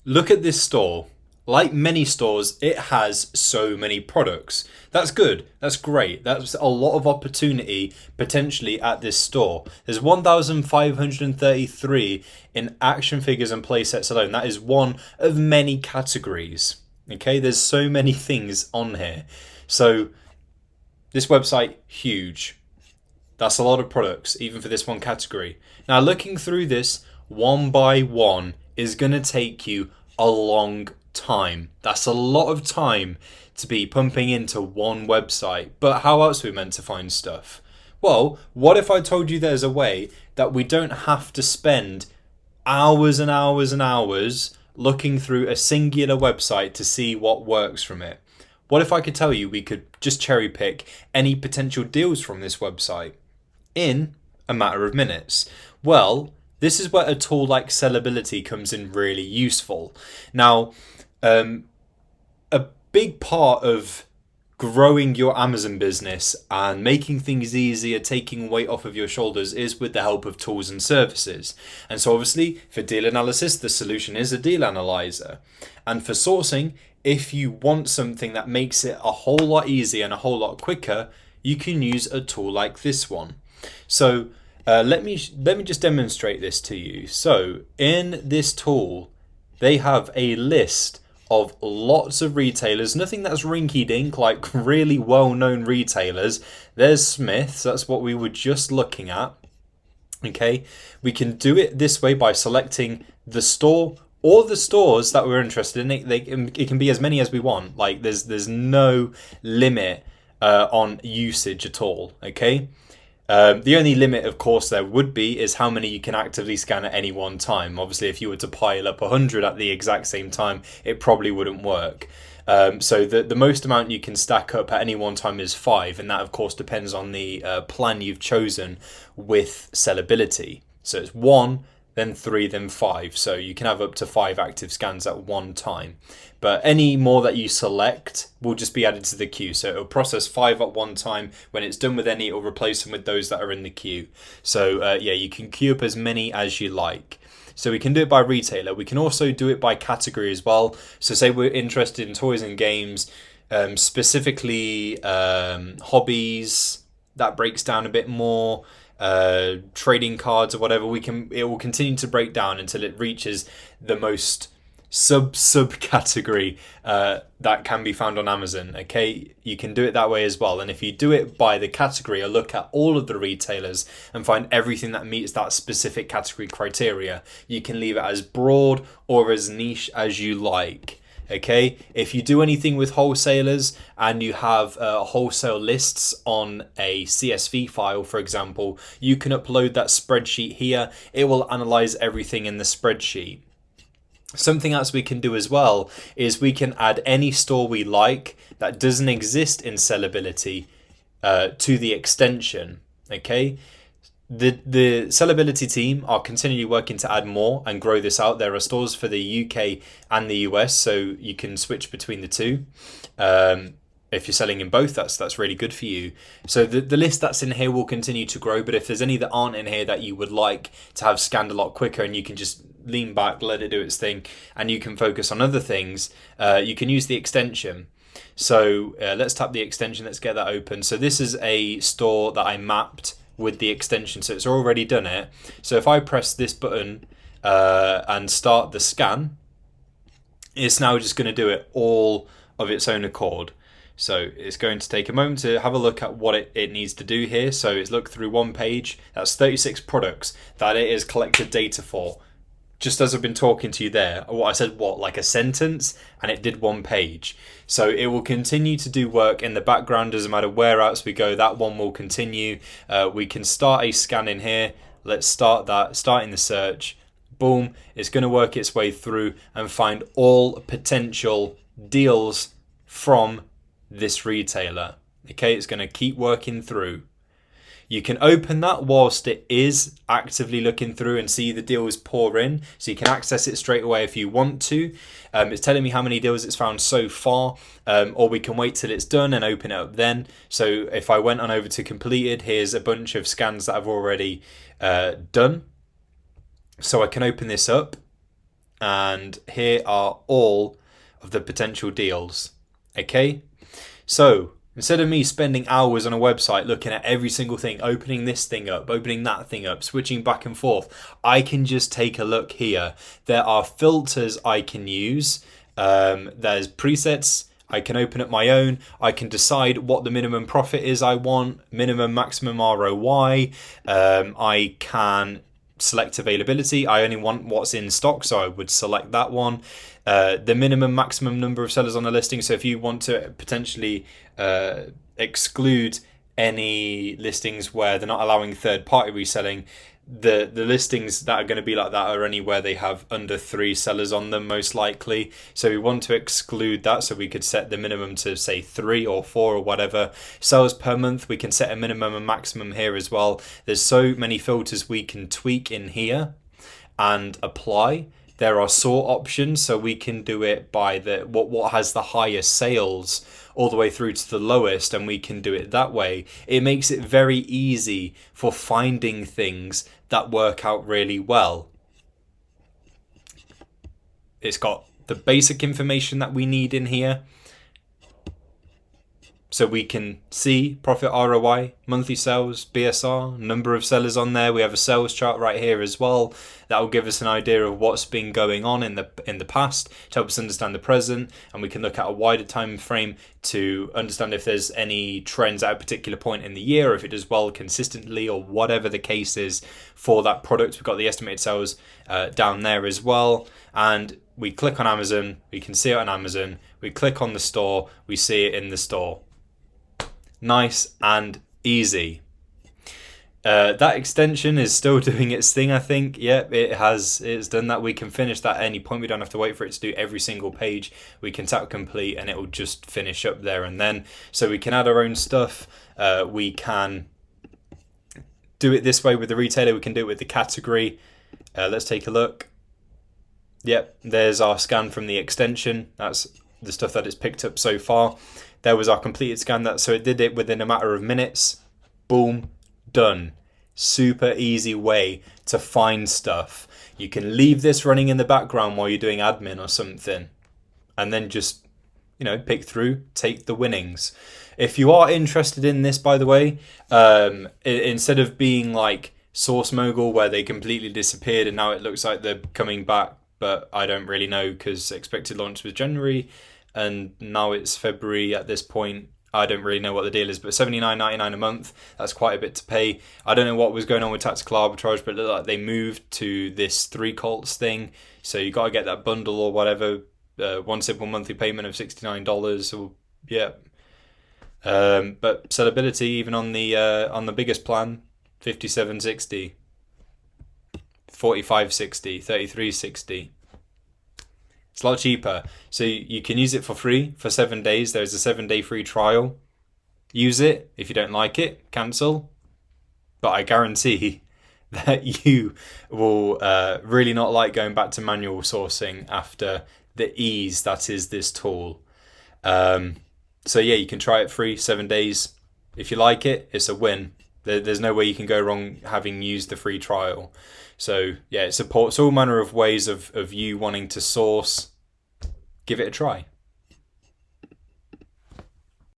look at this store. Like many stores, it has so many products. That's good. That's great. That's a lot of opportunity potentially at this store. There's 1,533 in action figures and playsets alone. That is one of many categories. Okay, there's so many things on here. So this website, huge. That's a lot of products, even for this one category. Now, looking through this one by one is going to take you a long time. That's a lot of time to be pumping into one website. But how else are we meant to find stuff? Well, what if I told you there's a way that we don't have to spend hours and hours and hours looking through a singular website to see what works from it? What if I could tell you we could just cherry pick any potential deals from this website in a matter of minutes? Well, this is where a tool like Sellability comes in really useful. Now, a big part of growing your Amazon business and making things easier, taking weight off of your shoulders, is with the help of tools and services. And so obviously for deal analysis, the solution is a deal analyzer. And for sourcing, if you want something that makes it a whole lot easier and a whole lot quicker, you can use a tool like this one. So let me just demonstrate this to you. So in this tool, they have a list of lots of retailers, nothing that's rinky-dink, like really well-known retailers. There's Smith's, that's what we were just looking at. Okay, we can do it this way by selecting the store or the stores that we're interested in. It can be as many as we want. Like there's no limit on usage at all. Okay. The only limit, of course, there would be is how many you can actively scan at any one time. Obviously, if you were to pile up 100 at the exact same time, it probably wouldn't work. So the most amount you can stack up at any one time is 5, and that, of course, depends on the plan you've chosen with Sellability. So it's 1, then 3, then 5. So you can have up to 5 active scans at one time. But any more that you select will just be added to the queue. So it'll process 5 at one time. When it's done with any, it'll replace them with those that are in the queue. So yeah, you can queue up as many as you like. So we can do it by retailer. We can also do it by category as well. So say we're interested in toys and games, specifically hobbies. That breaks down a bit more. Trading cards or whatever. It will continue to break down until it reaches the most subcategory that can be found on Amazon. Okay, you can do it that way as well. And if you do it by the category, or look at all of the retailers and find everything that meets that specific category criteria, you can leave it as broad or as niche as you like. Okay, if you do anything with wholesalers and you have wholesale lists on a CSV file, for example, you can upload that spreadsheet here. It will analyze everything in the spreadsheet. Something else we can do as well is we can add any store we like that doesn't exist in Sellability to the extension. Okay, the Sellability team are continually working to add more and grow this out. There are stores for the UK and the US, so you can switch between the two. If you're selling in both, that's really good for you. So the list that's in here will continue to grow, but if there's any that aren't in here that you would like to have scanned a lot quicker, and you can just lean back, let it do its thing, and you can focus on other things, you can use the extension. So let's tap the extension, let's get that open. So this is a store that I mapped with the extension, so it's already done it. So if I press this button and start the scan, it's now just going to do it all of its own accord. So it's going to take a moment to have a look at what it needs to do here. So it's looked through one page. That's 36 products that it has collected data for. Just as I've been talking to you there, I said like a sentence, and it did one page. So it will continue to do work in the background. Doesn't matter where else we go, that one will continue. We can start a scan in here. Let's start that, starting the search. Boom, it's going to work its way through and find all potential deals from this retailer. Okay, it's going to keep working through. You can open that whilst it is actively looking through and see the deals pour in. So you can access it straight away if you want to. It's telling me how many deals it's found so far, or we can wait till it's done and open it up then. So if I went on over to completed, here's a bunch of scans that I've already done. So I can open this up and here are all of the potential deals. Okay, so instead of me spending hours on a website looking at every single thing, opening this thing up, opening that thing up, switching back and forth, I can just take a look here. There are filters I can use. There's presets. I can open up my own. I can decide what the minimum profit is I want, minimum, maximum ROI. I can select availability. I only want what's in stock, so I would select that one. The minimum, maximum number of sellers on a listing. So if you want to potentially exclude any listings where they're not allowing third-party reselling, the listings that are going to be like that are only where they have under 3 sellers on them, most likely. So we want to exclude that, so we could set the minimum to say 3 or 4 or whatever. Sales per month, we can set a minimum and maximum here as well. There's so many filters we can tweak in here and apply. There are sort options, so we can do it by the what has the highest sales all the way through to the lowest, and we can do it that way. It makes it very easy for finding things that work out really well. It's got the basic information that we need in here. So we can see profit, ROI, monthly sales, BSR, number of sellers on there. We have a sales chart right here as well. That will give us an idea of what's been going on in the past to help us understand the present, and we can look at a wider time frame to understand if there's any trends at a particular point in the year, or if it does well consistently, or whatever the case is for that product. We've got the estimated sales down there as well, and we click on Amazon, we can see it on Amazon. We click on the store, we see it in the store. Nice and easy. That extension is still doing its thing, I think. Yep, it's done that. We can finish that at any point. We don't have to wait for it to do every single page. We can tap complete and it will just finish up there and then. So we can add our own stuff. We can do it this way with the retailer. We can do it with the category. Let's take a look. Yep, there's our scan from the extension. That's the stuff that it's picked up so far. There was our completed scan, so it did it within a matter of minutes. Boom, done. Super easy way to find stuff. You can leave this running in the background while you're doing admin or something, and then just, pick through, take the winnings. If you are interested in this, by the way, instead of being like Source Mogul where they completely disappeared and now it looks like they're coming back, but I don't really know because expected launch was January. And now it's February at this point. I don't really know what the deal is, but $79.99 a month, that's quite a bit to pay. I don't know what was going on with Tactical Arbitrage, but it looked like they moved to this 3 Colts thing. So you got to get that bundle or whatever, one simple monthly payment of $69. Or, yeah. But sellability, even on the biggest plan, $57.60, $45.60, $33.60. It's a lot cheaper. So you can use it for free for 7 days. There's a 7-day free trial. Use it. If you don't like it, cancel. But I guarantee that you will really not like going back to manual sourcing after the ease that is this tool. So yeah, you can try it free, 7 days. If you like it, it's a win. There's no way you can go wrong having used the free trial. So yeah, it supports all manner of ways of you wanting to source. Give it a try.